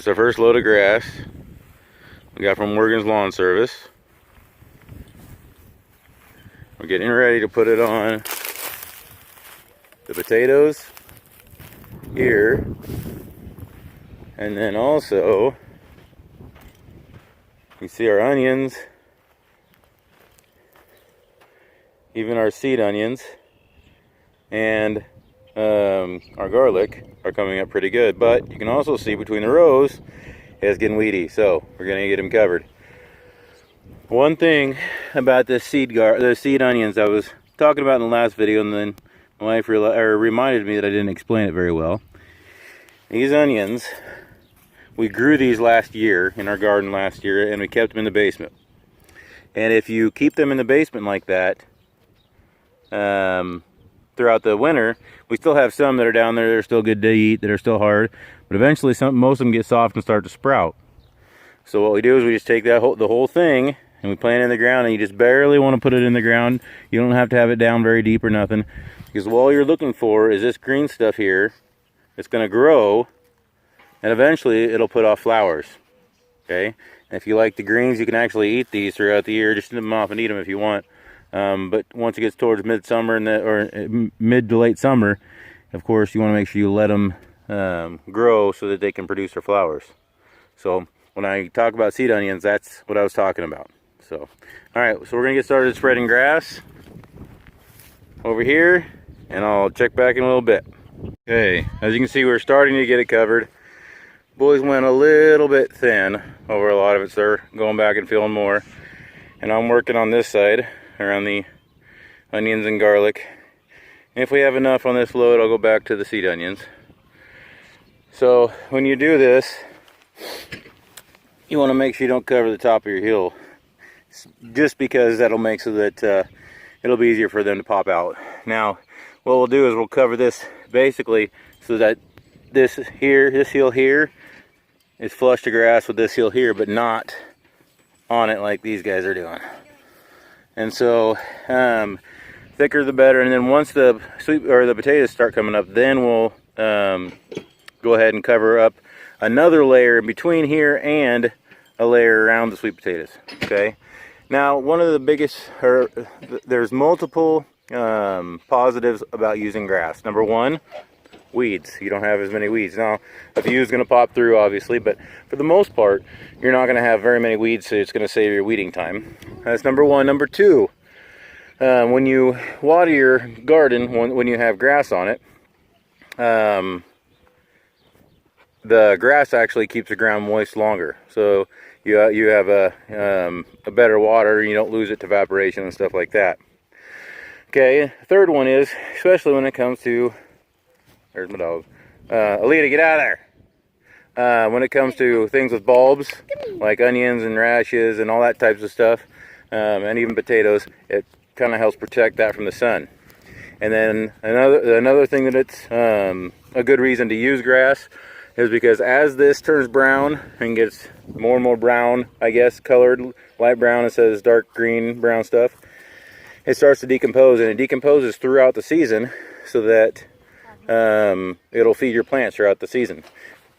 It's our first load of grass we got from Wergin Lawn Service. We're getting ready to put it on the potatoes here, and then also you see our onions, even our seed onions, and our garlic are coming up pretty good. But you can also see between the rows it's getting weedy, so we're gonna get them covered. One thing about the seed onions I was talking about in the last video, and then my wife reminded me that I didn't explain it very well. These onions, we grew these last year in our garden last year, and we kept them in the basement. And if you keep them in the basement like that throughout the winter, we still have some that are down there that are still good to eat, that are still hard, but eventually most of them get soft and start to sprout. So what we do is we just take the whole thing and we plant it in the ground, and you just barely want to put it in the ground. You don't have to have it down very deep or nothing, because all you're looking for is this green stuff here. It's going to grow, and eventually it'll put off flowers. Okay, and if you like the greens, you can actually eat these throughout the year. Just snip them off and eat them if you want. But once it gets towards midsummer or mid to late summer, of course, you want to make sure you let them grow so that they can produce their flowers. So when I talk about seed onions, that's what I was talking about. So, all right, so we're gonna get started spreading grass over here, and I'll check back in a little bit. Okay, as you can see, we're starting to get it covered. Boys went a little bit thin over a lot of it, so they're going back and filling more. And I'm working on this side around the onions and garlic. And if we have enough on this load, I'll go back to the seed onions. So when you do this, you want to make sure you don't cover the top of your heel, just because that'll make so that it'll be easier for them to pop out. Now what we'll do is we'll cover this basically so that this heel here is flush to grass with this heel here, but not on it like these guys are doing. And so thicker the better. And then once the potatoes start coming up, then we'll go ahead and cover up another layer in between here and a layer around the sweet potatoes. Okay, now one of the biggest, there's multiple positives about using grass. Number one, weeds. You don't have as many weeds. Now a few is going to pop through, obviously, but for the most part you're not going to have very many weeds, so it's going to save your weeding time. That's number one. Number two, when you water your garden, when you have grass on it, the grass actually keeps the ground moist longer, so you have a better water, and you don't lose it to evaporation and stuff like that. Okay, third one is, especially when it comes to, there's my dog, Alita, get out of there. When it comes to things with bulbs, like onions and radishes and all that types of stuff, and even potatoes, it kind of helps protect that from the sun. And then another thing that it's a good reason to use grass is because as this turns brown and gets more and more brown, I guess, colored, light brown instead of dark green, brown stuff, it starts to decompose, and it decomposes throughout the season so that it'll feed your plants throughout the season.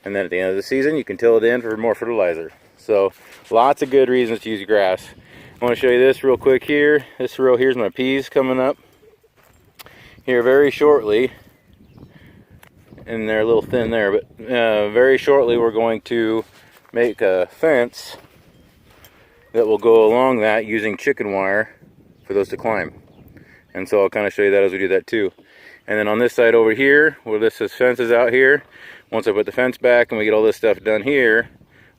And then at the end of the season, you can till it in for more fertilizer. So lots of good reasons to use grass. I want to show you this real quick here. This row here's my peas coming up here very shortly. And they're a little thin there, but very shortly we're going to make a fence that will go along that using chicken wire for those to climb. And so I'll kind of show you that as we do that too. And then on this side over here, where this fence is out here, once I put the fence back and we get all this stuff done here,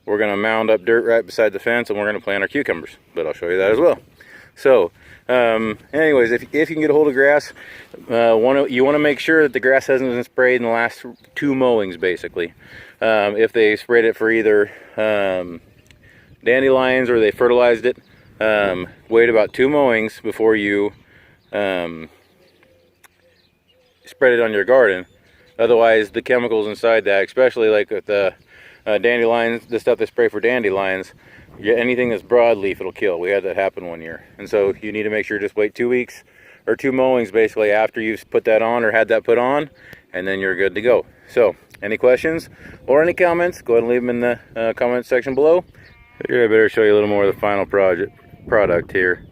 we're going to mound up dirt right beside the fence, and we're going to plant our cucumbers. But I'll show you that as well. So anyways, if you can get a hold of grass, you want to make sure that the grass hasn't been sprayed in the last 2 mowings, basically. If they sprayed it for either dandelions or they fertilized it, wait about 2 mowings before you spread it on your garden. Otherwise, the chemicals inside that, especially like with the dandelions, the stuff they spray for dandelions, anything that's broadleaf, it'll kill. We had that happen one year. And so you need to make sure just wait 2 weeks or 2 mowings basically after you've put that on or had that put on, and then you're good to go. So Any questions or any comments, go ahead and leave them in the comment section below. Here, I better show you a little more of the final product here.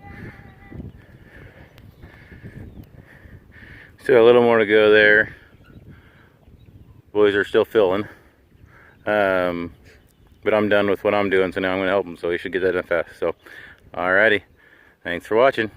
Still a little more to go there. Boys are still filling. But I'm done with what I'm doing, so now I'm going to help them, so he should get that done fast. So, alrighty. Thanks for watching.